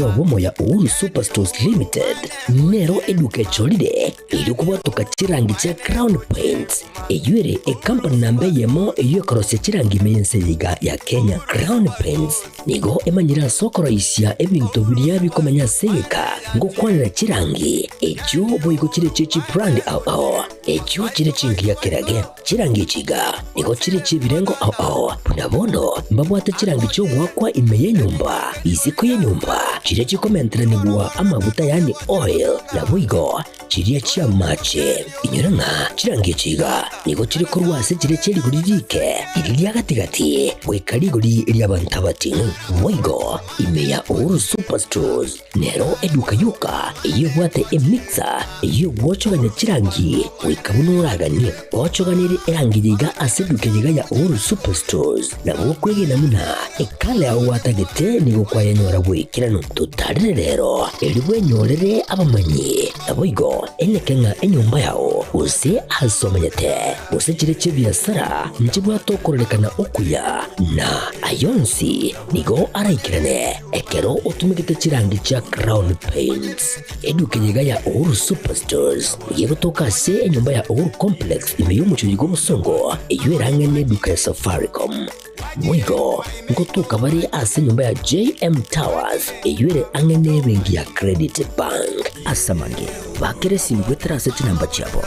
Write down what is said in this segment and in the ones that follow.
Obomo ya Uhuru Superstores Limited nero eduka cholide ilikuwa toka chirangi cha Crown Paints eyure company nambe yemo eyokorose chirangi meyense yiga ya Kenya. Crown Paints nigo emanyira sokoro isya ebintu biria bikomanya seka ngo kwanira chirangi echo boyiko chire chichi brand ao echo chire chingi ya kirage chirangi chiga nigo chire chibirengo ao punabono mbabwate chirangi cyo gwakwa imeye nyumba iziko ye nyumba chire chikomentera nigwa amavuta yani oil ya buigo chiriya chia mache inyuranga chirangi chiga nigo chiri korwase chire chiri guririke iriya gatigati wekari guri iriya bantabati buigo imeya Uhuru Superstores nero eduka yuka iyo bwate emixer iyo wochoganya chirangi wikabunuragani wochoganire erangi yiga aseduke yiga ya Uhuru Superstores na wokwege namuna ekale awatagete nigo kwayanyora wikirano tutari rero elibwe nyorere abamanyi naboigo enekenga enyumba yao use asomanyete use chire chibiasara nchibwa tokorelekana okuya na ayonsi nigo araikirane ekero utumikite chirangi cha Crown Paints eduke yiga ya Uhuru Superstores yego tokase enyumba ya Uhuru Complex imeyumucho yigo musongo eyuerangene duka ya Safaricom Mwigo ngotuka bari ase nyumba ya JM Towers eyuere angene bengi ya Credit Bank asamange bakere simbwetera seti namba chabo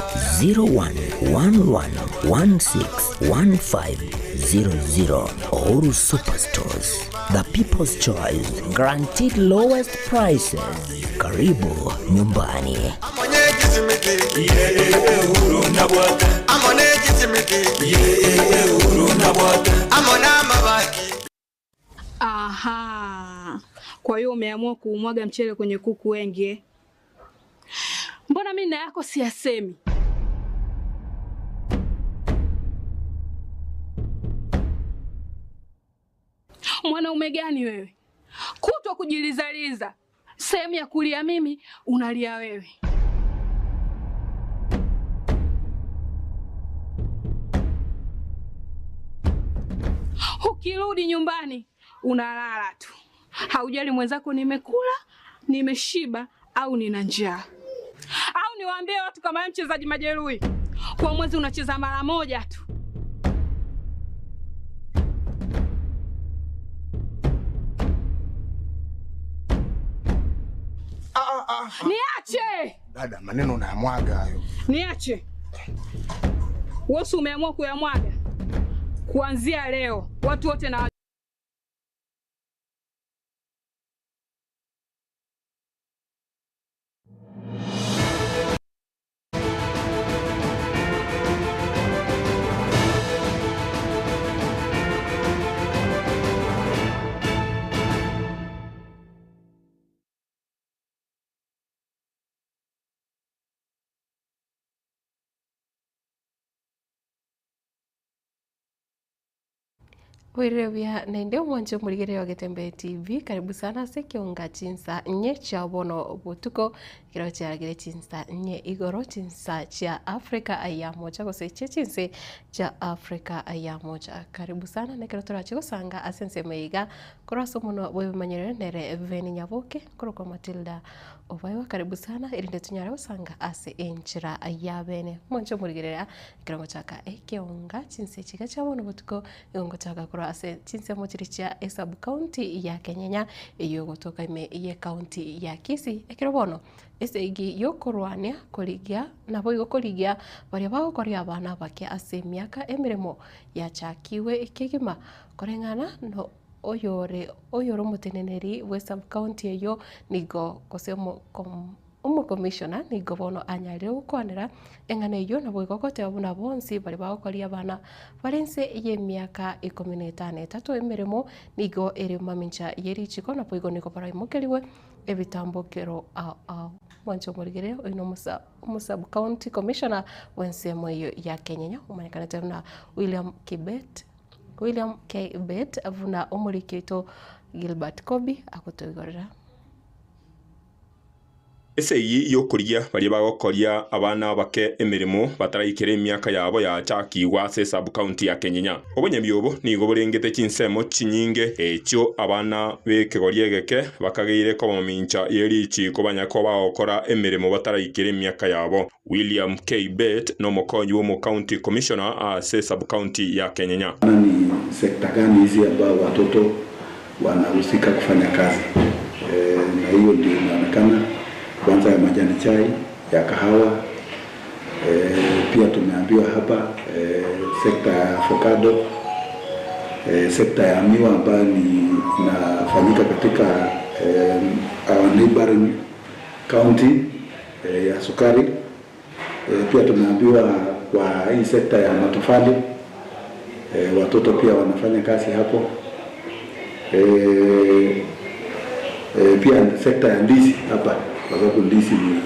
0111161500 Uhuru Superstores, the people's choice, guaranteed lowest prices. Karibu nyumbani. Aha. Kwa hiyo umeamua kuumwaga mchele kwenye kuku wengi. Mbona mimi na yako siyasemi? Mwanaume gani wewe? Kutwa kujilizaliza. Sehemu ya kulia mimi, unalia wewe. Ukirudi nyumbani, unalala tu. Haujali mwenzako nimekula, nimeshiba au nina njaa. Au niwaambie watu kama mchezaji majeruhi. Kwa mwezi unacheza mara moja tu. Niache! Dada, maneno unayamwaga hayo. Niache. Wewe umeamua kuyamwaga. Kuanzia leo watu wote na Wirewia na ndio mwanzo murigere wa Getembe TV. Karibu sana sekionga chinsa nye cha bono butuko kiro cha gere chinsa nye igoro chinsa cha Afrika aya moja kose chinse cha Afrika aya moja. Karibu sana na kiro tora chiko sanga asense meiga kuraso muno wewe manyere nere veni nyaboke kuroko Matilda Ovayo. Karibu sana irinde tunyara usanga ase enchira aya bene mwanzo murigere kiro chaka ekionga chinse chika cha bono butuko ngongo chaka ase chinse mochiricha esabu county ya Kenyanya iyo gotoka ime ye county ya Kisii ekiro bono ese igi yokorwania koligia nabo igokoligia bari bagokoria abana bake ase miaka emiremo ya chakiwe ikigima korengana no oyoro muteneneri we sub county eyo nigo kosemo commissioner ni gobono anyare ukwanira engane yo nabo igokote abuna bonsi bari bakoria abana barense ye miaka 15 emiremo nigo ere mamincha yeri chiko na poigo niko para imokeriwe ebitambokero mwancho murigere ino musa county commissioner wensemo ya Kenya umanekana tena William K. Bet avuna omurikito Gilbert Kobi akutoigorera. ese iyi yokuria bari bagokoria abana bake emirimo bataraikire emyaka yabo yachakigwa ase sub county ya Kenyenya. Obonyabiobo nigo borengete chinsemo chinyinge ekyo abana bekegoria egeke bakageire komamincha yerichi kobanyako bagokora emirimo bataraikire emyaka yabo. William K. Bet no mokonyi wo county commissioner ase sub county ya Kenyenya. Ni sekta gani hizi ambao watoto wanahusika kufanya kazi? Na hiyo ndio inaonekana kwanza ya majani chai, ya kahawa, pia tumeambiwa hapa sekta ya avocado, sekta ya miwa ambayo inafanyika katika our neighboring county ya sukari. Pia tumeambiwa kwa hii sekta ya matofali watoto pia wanafanya kazi hapo. Pia sekta ya ndizi hapa, kwa sababu ndizi ni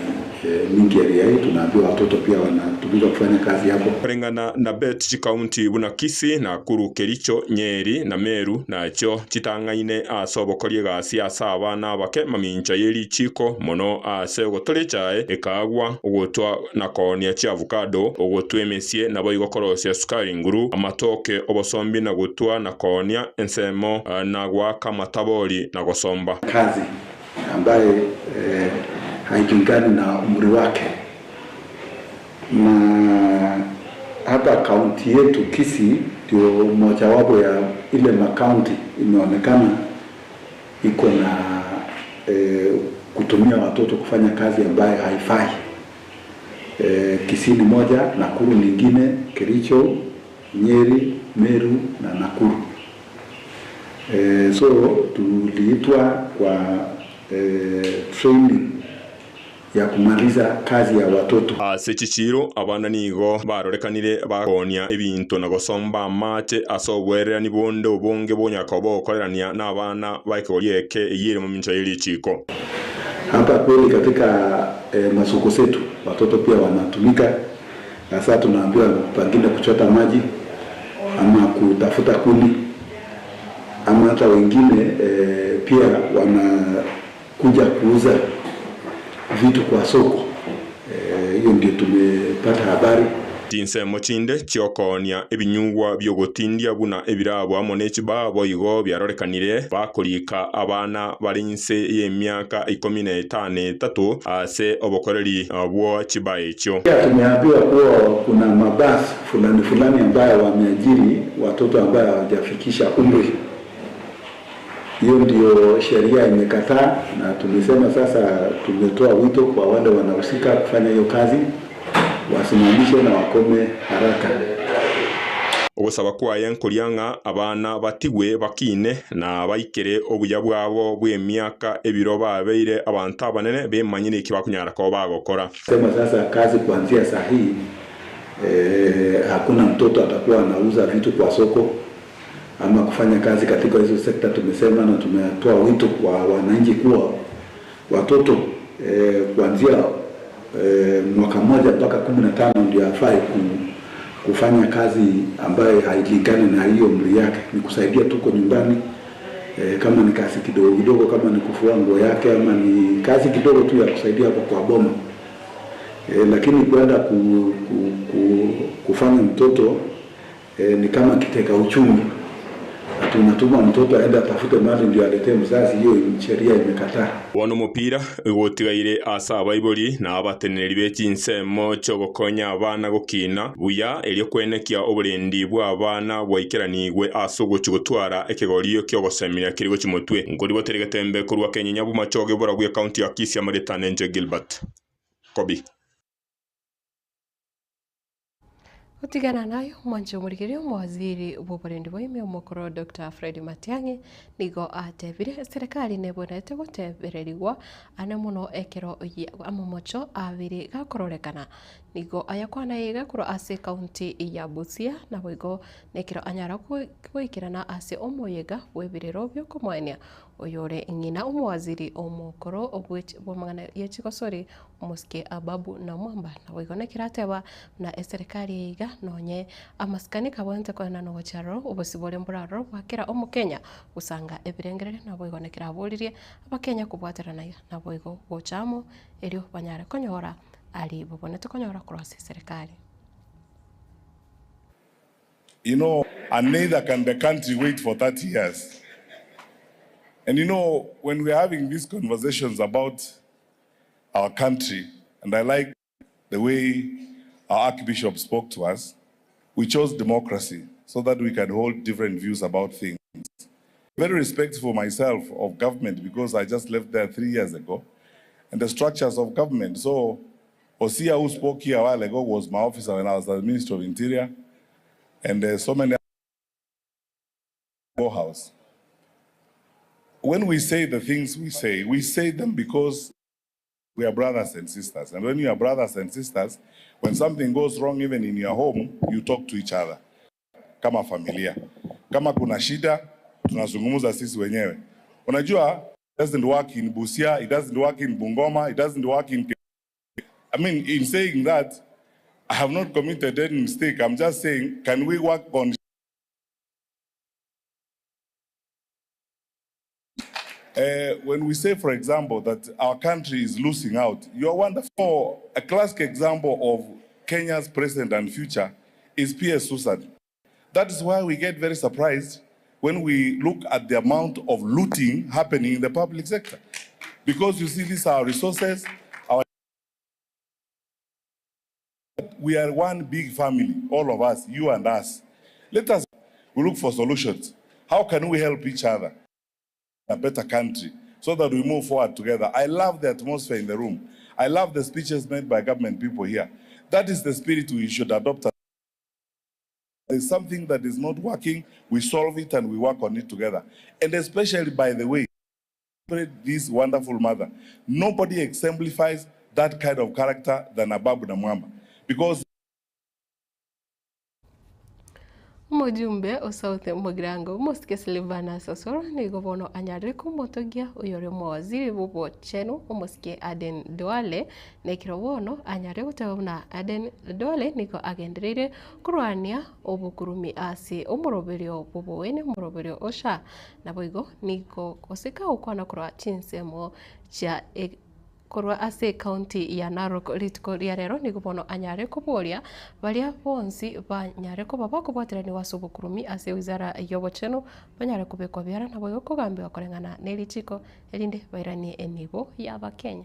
mingi area hii, tunaambiwa watoto pia wanatumika kufanya kazi hapo. Kulingana na Bet county buna Kisii, Nakuru, Kericho, Nyeri na Meru nacho chitangaine asobokorie gasi asa abana bake mamincha yeri chiko mono ase gotorechae ekagwa ogotwa na konia chi avocado ogotwemesie nabo igokorosia sukari nguru amatoke obosombi na gotwa na konia ensemo na gwaka matabori na gosomba kazi ambaye hailingani na umri wake. Na hapa kaunti yetu Kisii ndio mojawapo ya ile makaunti imeonekana iko na kutumia watoto kufanya kazi ambaye haifai. Kisii ni moja, Nakuru nyingine, Kericho, Nyeri, Meru na Nakuru. So tuliitwa kwa training ya kumaliza kazi ya watoto. Ase chichiro abana nigo barorekanire bakonia ebintu na gosomba amache asobwerera ni bonde obonge bonyaka bokorerania na abana baikorieke eyire mu mincha yeri chiko. Hapa kweli katika masoko zetu watoto pia wanatumika. Sasa tunaambiwa pengine kuchota maji ama kutafuta kuni, ama hata wengine pia wanakuja kuuza vitu kwa soko. Hiyo ndio tumepata habari. Chinsemo chinde chiokonia ebinyugwa byogotindia buna ebirabo amonechi babo igo byarorekanire bakolika abana barinse y'emyaka 15 ase obokoreri bwo chibaecho. Tumeambiwa kuwa kuna mabasi fulani ambayo wameajiri watoto ambao hawajafikisha umri. Hiyo ndio sheria imekataa, na tumesema sasa tumetoa wito kwa wale wanahusika kufanya hiyo kazi wasimamishe na wakome haraka. Ogosaba kwaye nkorianga abana batigwe bakine na baikere obuya bwabo bw'emyaka ebiro babeire abantu abanene bemanyire kibakunyara ko bagokora. Sema sasa kazi kuanzia saa hii hakuna mtoto atakuwa anauza vitu kwa soko ama kufanya kazi katika hizo sekta. Tumesema na tumetoa wito kwa wananchi kuwa watoto kuanzia mwaka mmoja mpaka 15 ndio afai kufanya kazi ambaye hailingani na hiyo umri yake. Ni kusaidia tuko nyumbani, kama ni kazi kidogo kidogo, kama ni kufua nguo yake, ama ni kazi kidogo tu ya kusaidia kwa boma. Lakini kwenda kufanya mtoto ni kama kiteka uchumi. Tunatuma mtoto aende atafute mali ndio aletee mzazi, hiyo sheria imekataa. Wono mupira gotigaire asa abaibori na abateneri bechinsemo cyo gokonya abana gukina buya elyo kwenekia oburendi bwa abana bwaikiranigwe asugo chigotwara ekegorio kyo gosemira kirigo chimotwe ngori boteregetembe kurwa Kenyenya bumachoge bora bwa county ya Kisii Maritane Nje Gilbert Kobi. Utigana nayo mwanjo murigirio mwaziri w'uburendi bw'ime umukuru Dr. Fred Matiang'i nigo atebire serikali nebonete gutebererigwa ane muno ekero amomocho abiri gakororekana nigo ayakwana igakoro ase county ya Busia na bwigo nekero anyara kuikirana ase omoyega webirero byo kumwanya oyore ngina umwaziri omukoro obwich bomangana yechikosori umuske Ababu Namwamba na wigone kirateba na serikali iga nonye amaskani kabonte kwana no charo ubusibore mburaro bwakira omukenya usanga ebirengerere na wigone kiraburirie abakenya kubwaterana na boigo bochamo elio banyare konyora ali bobonete konyora cross serikali. You know, and neither can the country wait for 30 years. And you know, when we're having these conversations about our country, and I like the way our Archbishop spoke to us, we chose democracy so that we can hold different views about things. Very respectful myself of government because I just left there 3 years ago, and the structures of government. So, Osia, who spoke here a while ago, was my officer when I was the Minister of Interior. And so many house. When we say the things we say them because we are brothers and sisters. And when you are brothers and sisters, when something goes wrong even in your home, you talk to each other. Kama familia. Kama kuna shida, tunazungumuza sisi wenyewe. Unajua, it doesn't work in Busia, it doesn't work in Bungoma, it doesn't work in... I mean, in saying that, I have not committed any mistake. I'm just saying, can we work on... when we say, for example, that our country is losing out, you are wonderful. A classic example of Kenya's present and future is P.S. Susan. That is why we get very surprised when we look at the amount of looting happening in the public sector. Because you see, these are our resources. We are one big family, all of us, you and us. Let us look for solutions. How can we help each other? A better country, so that we move forward together. I love the atmosphere in the room. I love the speeches made by government people here. That is the spirit we should adopt. There's something that is not working, we solve it and we work on it together. And especially, by the way, this wonderful mother. Nobody exemplifies that kind of character than Ababu Namwamba. Because Mujumbe usaute mugirango muske Silvana Sosoro ni gobono anyare kumotogia uyore mwaziri bubo chenu umuske Aden Duale nekiro wono anyare utabuna Aden Duale niko agenderere kurwania obukurumi asi umuroberio bubo wene umuroberio osha na boigo niko koseka ukwana kurwa chinsemo cha korwa ase county ya Narok ritiko riarero ni kubono anyare kuboria balia bonsi banyare ko baba kubwaterani wasubukurumi ase wizara yobocheno banyare kubekwa biara na boyo kugambiwa korengana nelichiko elinde bairani enibo ya Bakenya.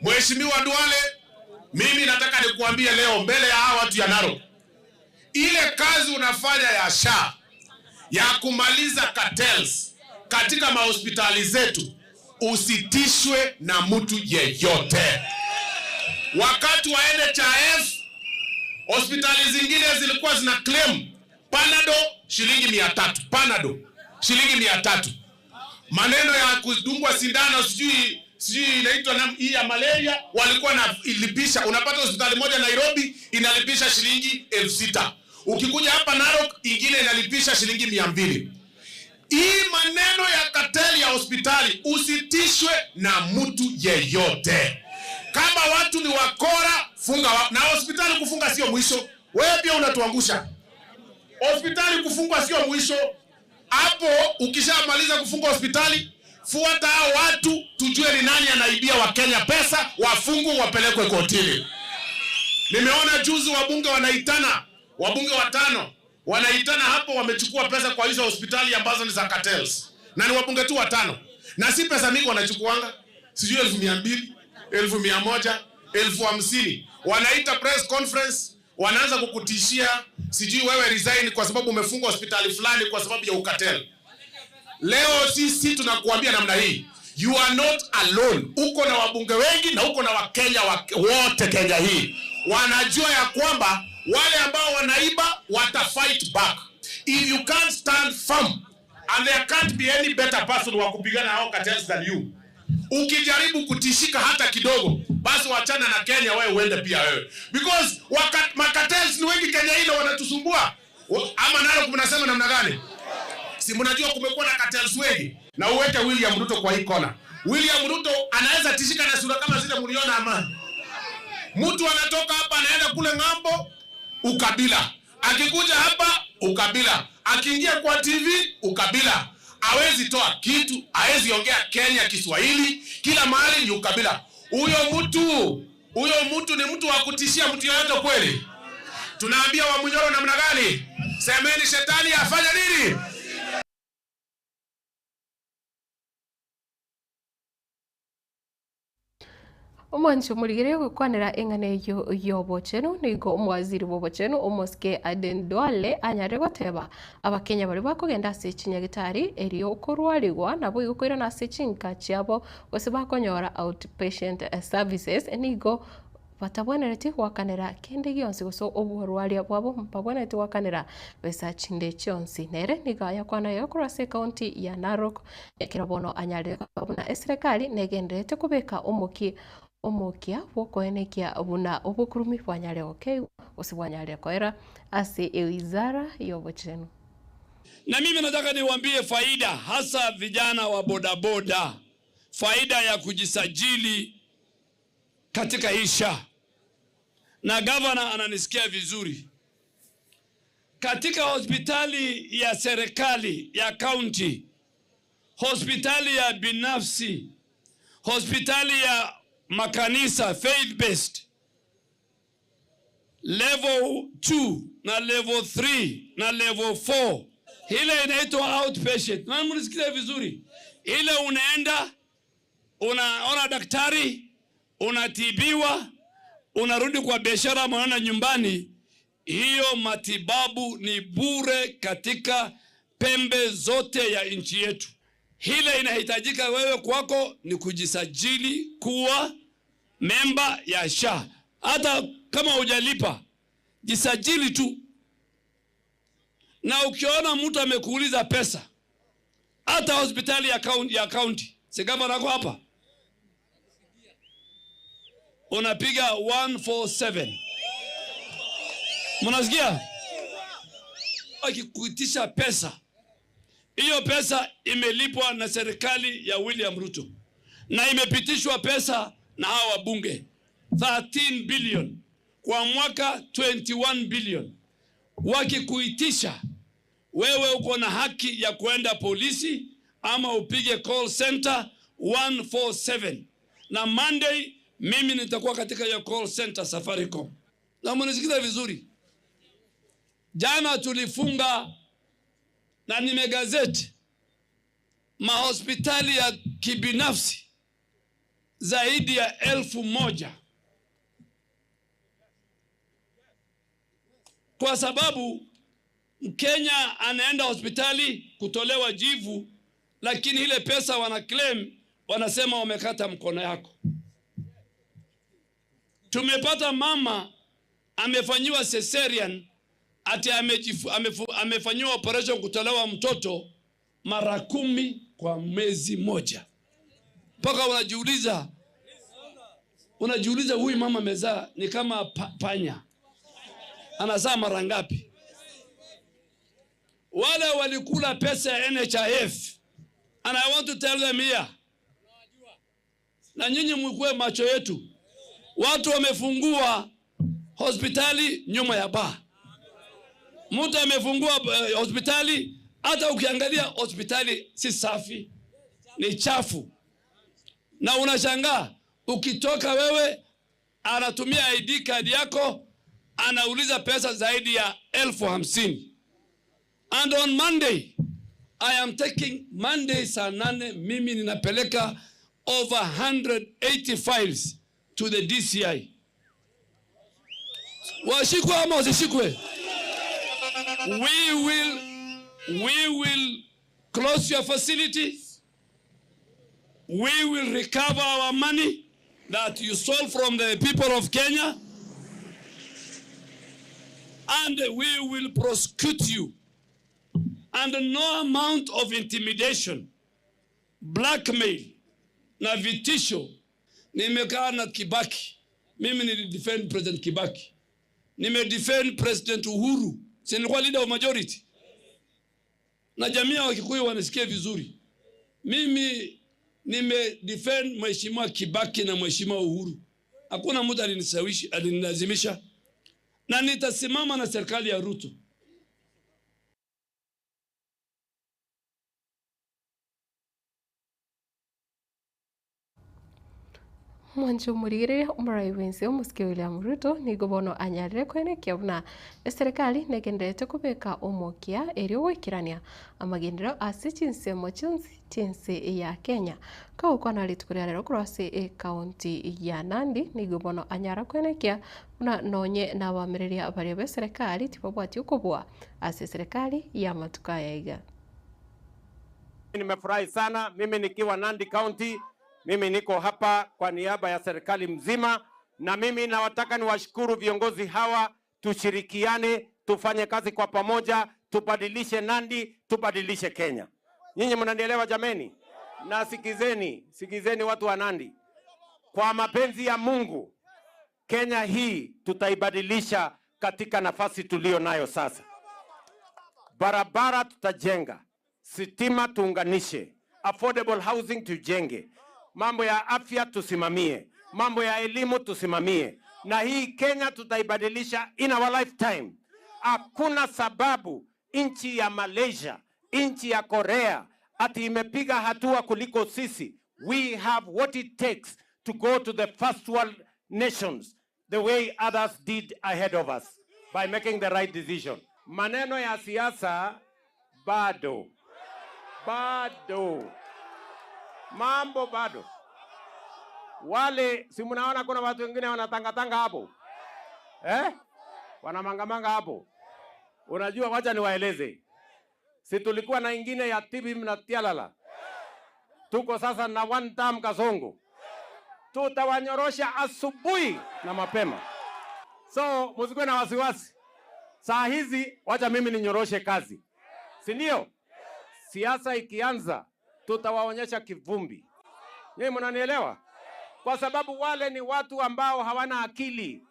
Mheshimiwa Duale, mimi nataka nikuambie leo mbele ya hawa watu ya Narok, ile kazi unafanya ya SHA ya kumaliza cartels katika mahospitali zetu usitishwe na mtu yeyote. Wakati wa NHIF hospitali zingine zilikuwa zina claim Panado shilingi 300, Panado shilingi 300. Maneno ya kudungwa sindano sijui inaitwa hii ya malaria walikuwa na ilipisha. Unapata hospitali moja Nairobi inalipisha shilingi 6,000. Ukikuja hapa Narok ingine inalipisha shilingi 200. Hii maneno ya kateli ya hospitali usitishwe na mtu yeyote. Kama watu ni wakora, funga na hospitali kufunga sio mwisho. Wewe pia unatuangusha. Hospitali kufungwa sio mwisho. Hapo ukishamaliza kufunga hospitali, fuata hao watu tujue ni nani anaibia Wakenya pesa, wafungwe wapelekwe kotini. Nimeona juzi wabunge wanaitana, wabunge 5 wanaitana hapo wamechukua pesa kwa hizo hospitali ambazo ni za cartels. Na ni wabunge tu 5. Na si pesa mingi wanachukuanga. Sijui 200,000, 100,000, 50,000. Wanaita press conference, wanaanza kukutishia, sijui wewe resign kwa sababu umefunga hospitali fulani kwa sababu ya ukatel. Leo sisi tunakuambia namna hii. You are not alone. Uko na wabunge wengi na uko na Wakenya wote Kenya hii. Wanajua ya kwamba wale ambao wanaiba watafight back. If you can't stand firm and there can't be any better person wa kupigana hao cartels than you. Ukijaribu kutishika hata kidogo, basi wachana na Kenya wewe uende pia wewe. Because cartels ni wengi Kenya hilo wanatusumbua. Ama nalo kunasema namna gani? Si mnajua kumekuwa na cartels wengi, na uweke William Ruto kwa hii kona. William Ruto anaweza tishika na sura kama zile mliona Amani. Mtu anatoka hapa anaenda kule ng'ambo, ukabila. Akikuja hapa, ukabila. Akiingia kwa TV, ukabila. Hawezi toa kitu, hawezi ongea Kenya Kiswahili, kila mahali ni ukabila. Huyo mtu ni mtu wa kutishia mtu yoyote kweli? Tunaambia Wamunyoro namna gani? Semeni shetani afanya nini? Omwancho murigere gukwanira engane yobochenu nigo omwaziri bobochenu omoske Aden Duale anyare goteba abakenya bari bakugenda ase chinyagitari eriyo okorwarigwa nabo igukoira na ase chinka chiabo gose bakonyora outpatient services nigo batabwenereti gwakanira kende gionsi gose oborwaria bwabo babwenereti gwakanira besa chinde chionsi nere nigaya kwana yokurase county ya Narok ekirabono anyare babuna serikali negenderete kubeka omokia wokoenekia buna obukurumi bwanyare okay usibwanyare koera ase wizara yobochenu. Na mimi nataka niwaambie faida hasa vijana wa bodaboda, faida ya kujisajili katika isha. Na gavana ananisikia vizuri. Katika hospitali ya serikali ya county, hospitali ya binafsi, hospitali ya makanisa faith based, level 2 na level 3 na level 4, ile inaitwa outpatient. Na mnisikia vizuri, ile unaenda unaona daktari, unatibiwa, unarudi kwa biashara, mwana nyumbani. Hiyo matibabu ni bure katika pembe zote ya nchi yetu. Hile inahitajika wewe kwako ni kujisajili kuwa memba ya SHA. Hata kama hujalipa, jisajili tu. Na ukiona mtu amekuuliza pesa, hata hospitali ya county, si gavana nako hapa, unapiga 147. Mnasikia? Akikuitisha pesa, hiyo pesa imelipwa na serikali ya William Ruto na imepitishwa pesa na hawa wabunge 13 billion kwa mwaka 21 billion. Wakikuitisha, wewe uko na haki ya kuenda polisi ama upige call center 147. Na Monday mimi nitakuwa katika hiyo call center Safaricom. Na mnisikiza vizuri, jana tulifunga na nimegazeti mahospitali ya kibinafsi zaidi ya 1,000, kwa sababu Mkenya anaenda hospitali kutolewa jivu, lakini ile pesa wana claim, wanasema wamekata mkono yako. Tumepata mama amefanyiwa cesarean, ati amefanyiwa operation kutolewa mtoto mara 10 kwa mwezi moja. Paka unajiuliza huyu mama amezaa ni kama panya, anazaa mara ngapi? Wale walikula pesa ya NHIF, and I want to tell them here, na nyinyi mkue macho yetu, watu wamefungua hospitali nyuma ya baa. Mtu amefungua hospitali, hata ukiangalia hospitali si safi, ni chafu. Na unashangaa, ukitoka wewe, anatumia ID card yako, anauliza pesa zaidi ya 50,000. And on Monday, I am taking Monday saa 8, mimi ninapeleka over 180 files to the DCI. Washikwe ama wasishikwe? We will close your facility. We will recover our money that you stole from the people of Kenya. And we will prosecute you. And no amount of intimidation, blackmail, na vitisho. Nimekaa na Kibaki. Mimi nilidefend President Kibaki. Nimedefend President Uhuru. Si nilikuwa leader of majority. na jamii ya Wakikuyu wanisikie vizuri. Mimi defend Mheshimiwa Kibaki na Mheshimiwa Uhuru. Hakuna mtu alinilazimisha, na nitasimama na serikali ya Ruto. Mwanju murigirire umurai wense umusikia William Ruto ni gobono anyarire kwene kiabuna serikali negendete kubeka umukia eri gwikirania amagendero ase chinsemo chinsi ya Kenya ka ukwana litukuria rero kurase county ya Nandi ni gobono anyara kwene kia una nonye na wamiriria bari be serikali tipobwati ukubwa ase serikali ya matuka yaiga. Nimefurahi sana mimi nikiwa Nandi County. Mimi niko hapa kwa niaba ya serikali mzima, na mimi nawataka niwashukuru viongozi hawa. Tushirikiane, tufanye kazi kwa pamoja, tubadilishe Nandi, tubadilishe Kenya. Nyinyi mnanielewa jameni? Na sikizeni watu wa Nandi. Kwa mapenzi ya Mungu, Kenya hii tutaibadilisha katika nafasi tulio nayo sasa. Barabara tutajenga, sitima tuunganishe, affordable housing tujenge, mambo ya afya tusimamie, mambo ya elimu tusimamie, na hii Kenya tutaibadilisha in our lifetime. Hakuna sababu nchi ya Malaysia, nchi ya Korea ati imepiga hatua kuliko sisi. We have what it takes to go to the first world nations the way others did ahead of us by making the right decision. Maneno ya siasa bado mambo bado. Wale si mnaona kuna watu wengine wanatangatanga hapo wanamangamanga hapo. Unajua, wacha niwaeleze, si tulikuwa na ingine ya Tibim na Tialala, tuko sasa na one term Kasongo. Tutawanyorosha asubuhi na mapema, so msikuwe na wasiwasi. Saa hizi wacha mimi ninyoroshe kazi, si ndio? Siasa ikianza tutawaonyesha kivumbi. Nyinyi mnanielewa? Kwa sababu wale ni watu ambao hawana akili,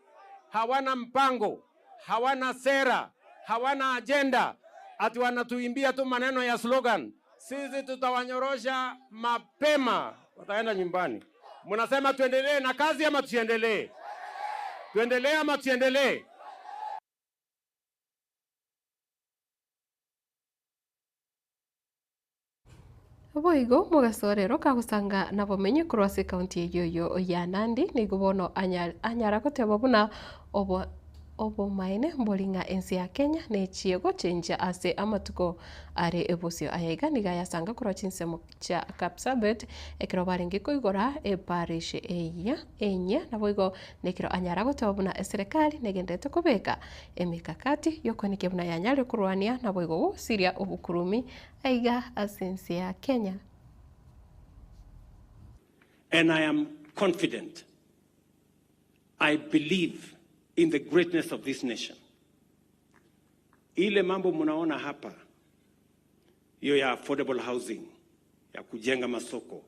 hawana mpango, hawana sera, hawana agenda, ati wanatuimbia tu maneno ya slogan. Sisi tutawanyorosha mapema, wataenda nyumbani. Mnasema tuendelee na kazi ama tusiendelee? Tuendelee ama tusiendelee? Boigo mugasorero kagusanga na bomenye kurwase county yoyo ya Nandi ni gobono anyara goteba buna obo maine mbolinga ensi ya Kenya ne chiego chenja ase amatuko are ebosio ayega niga yasanga kurwa chinsemo cha Kapsabet ekiro baringi koigora parish enya na boigo nekiro anyara goteba buna serikali negendete kubeka emikakati yokonike buna yanyare kurwania na boigo siria obukurumi aiga asensi ya Kenya. And I am confident, I believe in the greatness of this nation. Ile mambo mnaona hapa, hiyo ya affordable housing, ya kujenga masoko,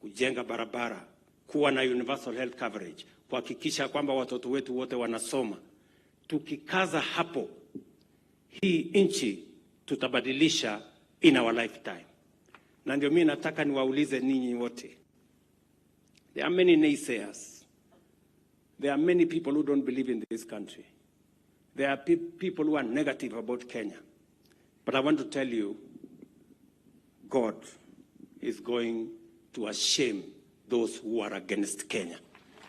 kujenga barabara, kuwa na universal health coverage, kuhakikisha kwamba watoto wetu wote wanasoma. Tukikaza hapo, hii nchi tutabadilisha in our lifetime. Na ndio mimi nataka niwaulize ninyi wote. There are many naysayers. There are many people who don't believe in this country. There are people who are negative about Kenya. But I want to tell you, God is going to shame those who are against Kenya.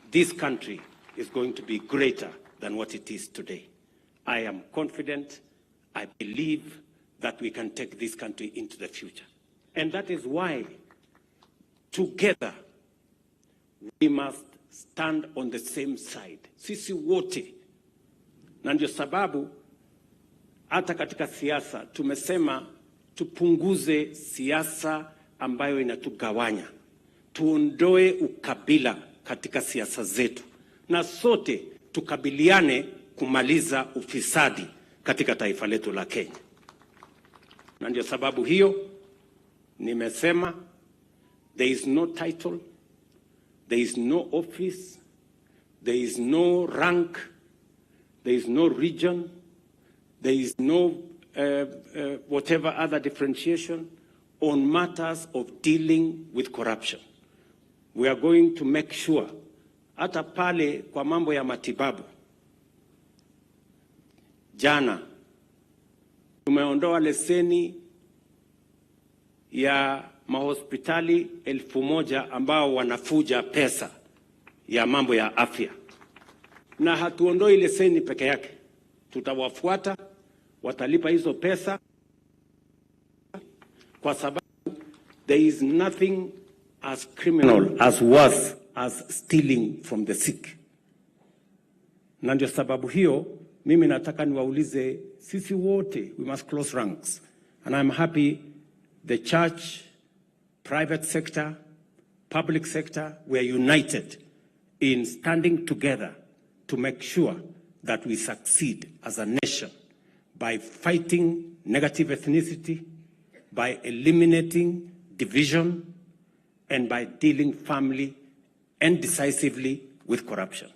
This country is going to be greater than what it is today. I am confident. I believe that we can take this country into the future. And that is why, together, we must stand on the same side. Sisi wote. Na ndio sababu hata katika siasa tumesema tupunguze siasa ambayo inatugawanya. Tuondoe ukabila katika siasa zetu. Na sote tukabiliane kumaliza ufisadi katika taifa letu la Kenya. Na ndio sababu hiyo nimesema there is no title, there is no office, there is no rank, there is no region, there is no whatever other differentiation on matters of dealing with corruption. We are going to make sure hata pale kwa mambo ya matibabu. Jana tumeondoa leseni ya mahospitali 1000 ambao wanafuja pesa ya mambo ya afya. Na hatuondoi leseni peke yake. Tutawafuata, watalipa hizo pesa kwa sababu there is nothing as criminal, as worse as stealing from the sick. Na ndio sababu hiyo mimi nataka niwaulize sisi wote, we must close ranks. And I'm happy the church, private sector, public sector, we are united in standing together to make sure that we succeed as a nation by fighting negative ethnicity, by eliminating division, and by dealing firmly and decisively with corruption.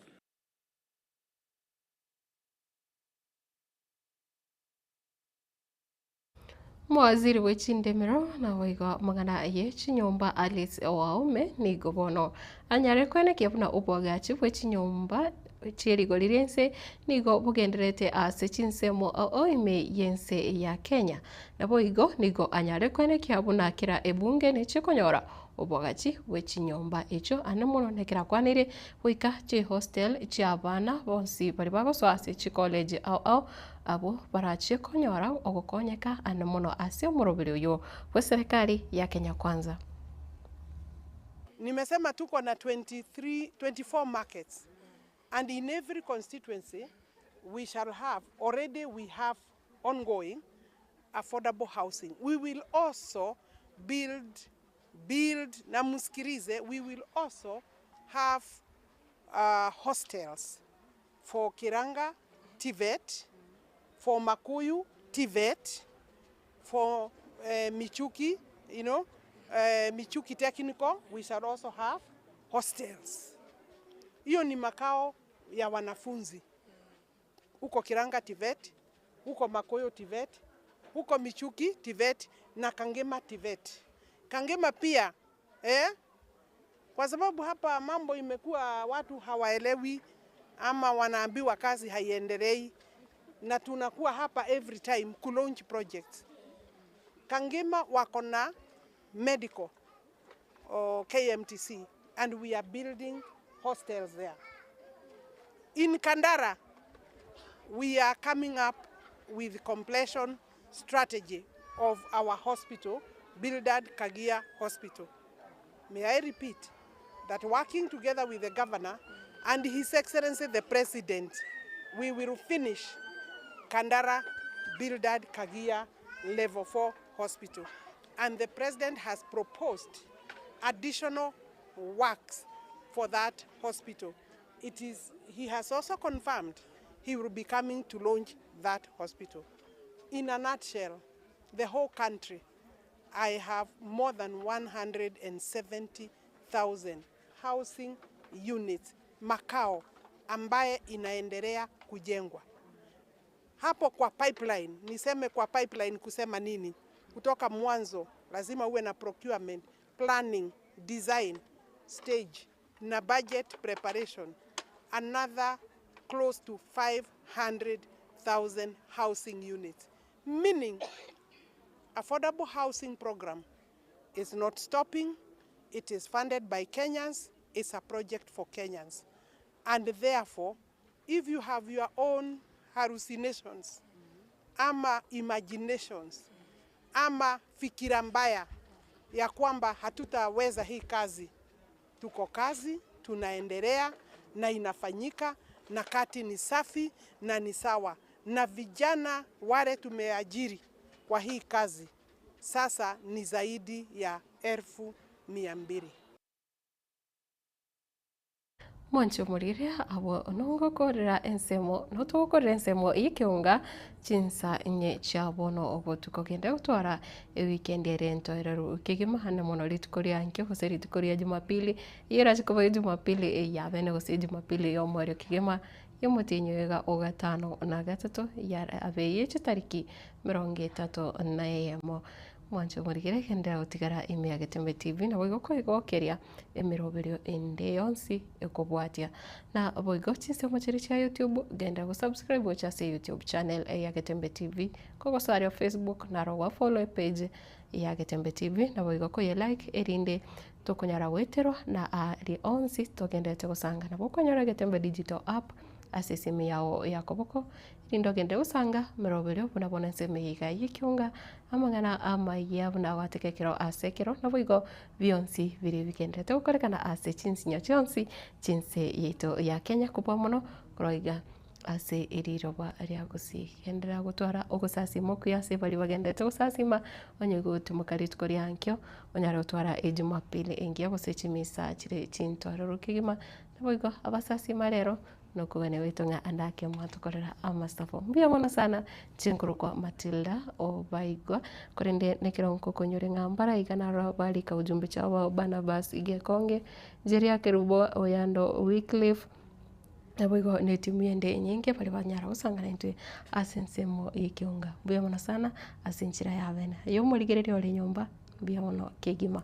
Mwaziri wechi ndemero na waiga magana yechi nyomba Alice Waume ni gobono anyare kwene kiabuna ubwagachi wechi nyomba chiri golirense nigo bugenderete ase chinsemo oime yense ya Kenya na boigo nigo anyare kwene kiabuna kira ebunge ne chikonyora ubwagachi wechi nyomba echo anemono nekira kwanire wika chi hostel chi abana bonsi bari bagoso ase chi college au abo barache konyora ogokonyeka anemono ase omurobiri uyo wa serikali ya Kenya Kwanza. Nimesema tuko na 24 markets. And in every constituency, we shall have, already we have ongoing affordable housing. We will also build, na musikirize, we will also have hostels for Kiranga, TVET, for Makuyu, TVET, for Michuki, Michuki Technical, we shall also have hostels. Hiyo ni makao ya wanafunzi. Huko Kiranga TVET, huko Makoyo TVET, huko Michuki TVET na Kangema TVET. Kangema pia, kwa sababu hapa mambo imekuwa watu hawaelewi ama wanaambiwa kazi haiendelei na tunakuwa hapa every time ku launch projects. Kangema wako na medical KMTC and we are building hostels there. In Kandara, we are coming up with completion strategy of our hospital, Bildad Kagia Hospital. May I repeat that working together with the governor and His Excellency the President, we will finish Kandara Bildad Kagia Level 4 Hospital. And the President has proposed additional works for that hospital. He has also confirmed he will be coming to launch that hospital. In a nutshell, the whole country, I have more than 170,000 housing units, makao, ambaye inaendelea kujengwa. Hapo kwa pipeline, niseme kwa pipeline kusema nini? Kutoka mwanzo, lazima uwe na procurement, planning, design, stage, na budget preparation, another close to 500,000 housing units. Meaning, affordable housing program is not stopping. It is funded by Kenyans. It's a project for Kenyans. And therefore, if you have your own hallucinations, ama imaginations, ama fikira mbaya ya kwamba hatutaweza hii kazi, tuko kazi, tunaendelea na inafanyika na kati ni safi na ni sawa. Na vijana wale tumeajiri kwa hii kazi sasa ni zaidi ya 200,000. Mwancho muriria abo nongo korera ensemo noto korera ensemo ikiunga chinsa nye chabono obo tukogenda gutwara weekend erento eraru kigima hane mono litukoria nke hoseri tukoria Jumapili yera chikoba Jumapili ya bene gose Jumapili yo mwario kigima y'umutinyoga ugatano na gatatu ya abeye tariki 30 na yemo mwancho murigere kendera utigara imya Getembe TV na boigo ko igokeria emiroberio inde yonsi ekobwatia na boigo chinse mochiri cha YouTube genda go subscribe cha YouTube channel ya Getembe TV kogo sari Facebook na ro follow page ya Getembe TV na boigo ko ye like erinde tokonyara wetero na ari onsi togendete gusanga na bokonyara Getembe digital app asisimi yao yakoboko rindo gende usanga meroberio buna bona nseme yiga yikiunga amangana ama yabuna watekekero asekero na boigo bionsi biri bikendete gukorekana ase chinsi nyochonsi chinse yeto ya Kenya kubwa muno kroiga ase iriroba rya gusigendera gutwara ogusasimo kuyase bali bagendete gusasima onye gutumukari tukori yankyo onyara gutwara ejumapili engia gusechimisa kire chintwaro rukigima naboigo abasasima rero no kugane wetonga andake mwatukorera amastafo mbia mwana sana chinkuru kwa Matilda Obaigwa korende nekironko konyore ngambara igana bali ka ujumbe chawa Barnabas Igekonge Jeria Kerubo Oyando Wycliffe naboigo netimiende nyinge pale banyara usangana into asensemo ikiunga mbia mwana sana asinchira yavena yo murigerere ole nyumba mbia mwana kegima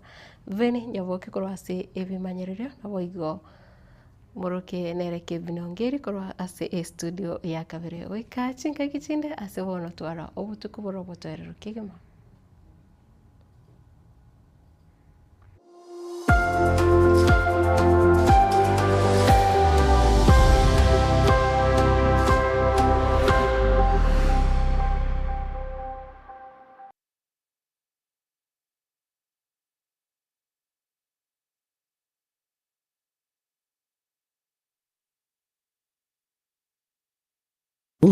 veni nyaboke korwase ebimanyerere naboigo Moroke nereke binongeri korwa ase studio ya kabere weka chinka kichinde ase wono twara obutuku borobotorero kigema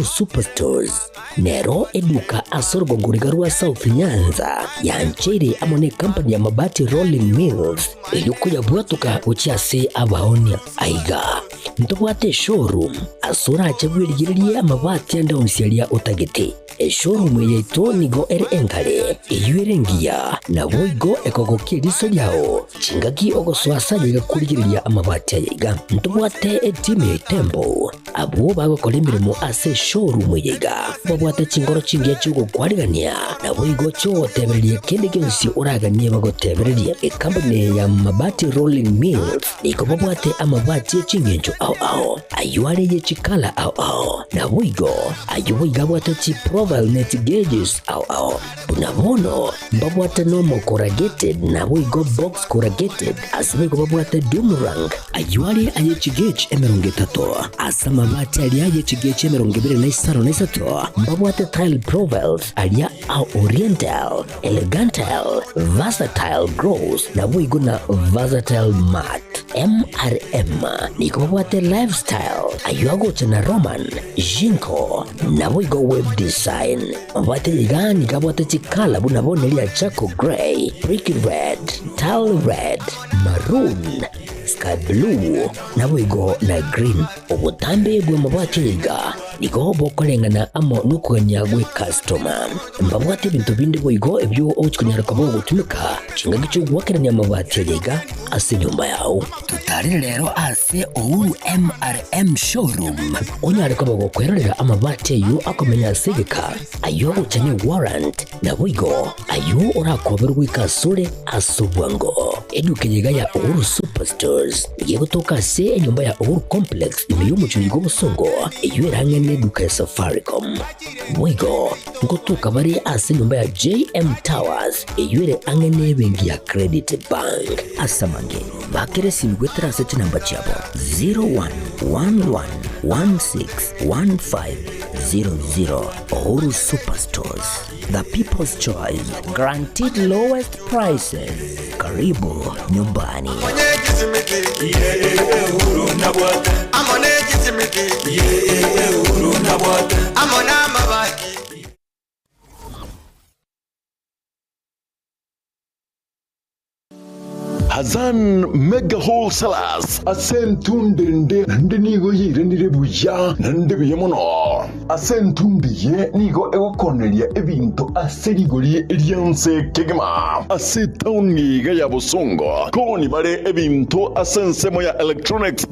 Superstores nero eduka asorgo nguriga rwa South Nyanza yanchere amone company ya mabati Rolling Mills elikuya bwatuka uchiase abaonia aiga ntobwate showroom asura achabwirigiriye amabati anda unsialia utagete showroom yeto nigo enkale eyuerengia na boigo ekogokie riso lyao chingagi ogoswasa yiga kurigiriya amabati aiga ntobwate team Tembo abo bagokora imirimo ase showroom yiga babwate chingoro chingiye chugo kwarigania na boigo cyo tebereye kende gensi uraganie bagotebereye company ya mabati Rolling Mills iko babwate amabati chingenjo au ayuare ye chikala au na boigo ayuiga bwate chi profile net gauges au unabono babwate normal corrugated na boigo box corrugated asibigo babwate Dumarang ayuare aye chigage emerongetato asama mabati aliaye chigage emerongibere na isaro na isato babwate tile profiles alia au oriental elegantal versatile gross na boigo na versatile mat MRM niko babwate lifestyle ayuago chana Roman Jinko na boigo web design babwate ligani kabwate chikala bunabone lia Chaco Grey Brick Red Tile Red Maroon Sky Blue na boigo na green obutambe bwe mabwate liga niko bokolengana amo nukuganya gwe customer mbabwate bintu bindi boigo ebyo okunyara kabo gutumika chinga gicho gwakeranya mabwate liga ase nyumba yao tutari rero ase Ouru MRM showroom onyare kabo gukwerera amabwate yu akomenya segeka ayo uchanye warrant na boigo ayo urakoberwa kasure asubwango eduke yiga ya Ouru Superstores igiye gutoka se nyumba ya Ouru Complex imiyumucyo go busongo iyo irange neduka ya Safaricom boigo ngotuka bari ase nyumba ya JM Towers iyo ire ange nebengi ya Credit Bank asamange bakere simgwetera sete namba chabo 0111161500 Ouru Superstores, the people's choice, guaranteed lowest prices. Karibu nyumbani. Hazan Mega Wholesalers asentundende nande nigo yire ndirebuja nande biyemono asentundiye nigo egokonelia ebinto aserigoli elianse kegema asetown niga ya Bosongo koni bare ebinto asensemo ya electronics